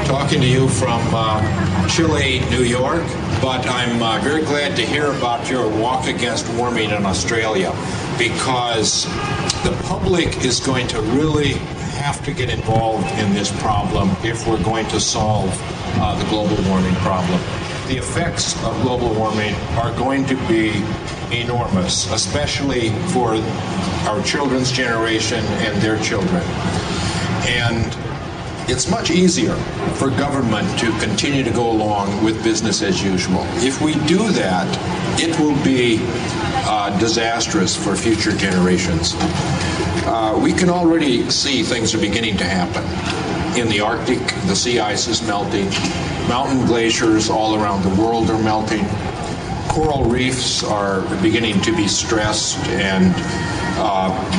talking to you from chilly New York, but I'm very glad to hear about your walk against warming in Australia, because the public is going to really have to get involved in this problem if we're going to solve the global warming problem. The effects of global warming are going to be enormous, especially for our children's generation and their children. And it's much easier for government to continue to go along with business as usual. If we do that, it will be disastrous for future generations. We can already see things are beginning to happen. In the Arctic, the sea ice is melting. Mountain glaciers all around the world are melting. Coral reefs are beginning to be stressed, and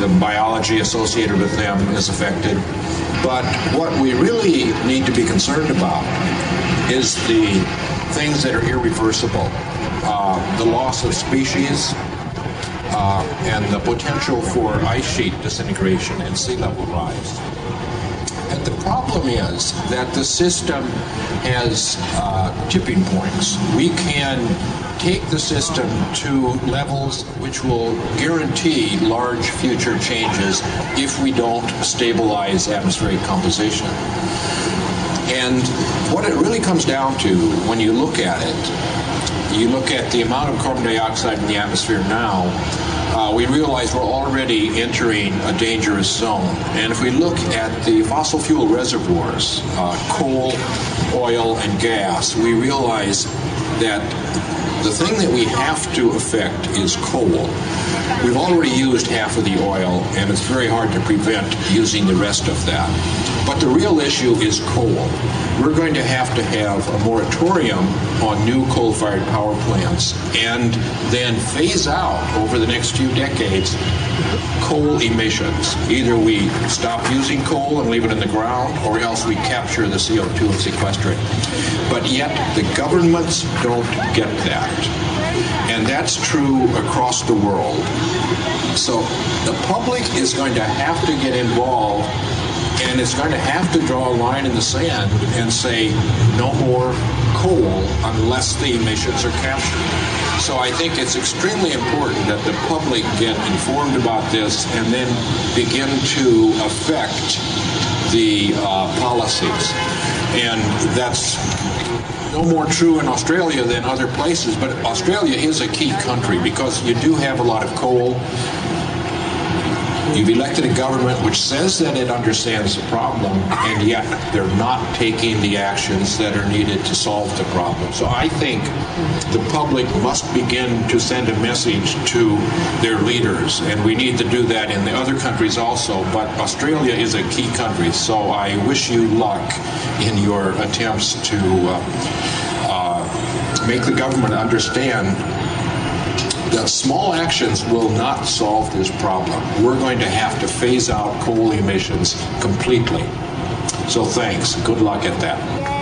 the biology associated with them is affected. But what we really need to be concerned about is the things that are irreversible. The loss of species and the potential for ice sheet disintegration and sea level rise. And the problem is that the system has tipping points. We can take the system to levels which will guarantee large future changes if we don't stabilize atmospheric composition. And what it really comes down to, when you look at it, you look at the amount of carbon dioxide in the atmosphere now, we realize we're already entering a dangerous zone. And if we look at the fossil fuel reservoirs, coal, oil, and gas, we realize that the thing that we have to affect is coal. We've already used half of the oil, and it's very hard to prevent using the rest of that. But the real issue is coal. We're going to have a moratorium on new coal-fired power plants and then phase out over the next few decades coal emissions. Either we stop using coal and leave it in the ground, or else we capture the CO2 and sequester it. But yet the governments don't get that. And that's true across the world. So the public is going to have to get involved, and it's going to have to draw a line in the sand and say no more coal unless the emissions are captured. So I think it's extremely important that the public get informed about this and then begin to affect the policies. And that's no more true in Australia than other places, but Australia is a key country because you do have a lot of coal. You've elected a government which says that it understands the problem, and yet they're not taking the actions that are needed to solve the problem. So I think the public must begin to send a message to their leaders, and we need to do that in the other countries also, but Australia is a key country, so I wish you luck in your attempts to make the government understand that small actions will not solve this problem. We're going to have to phase out coal emissions completely. So thanks. Good luck at that.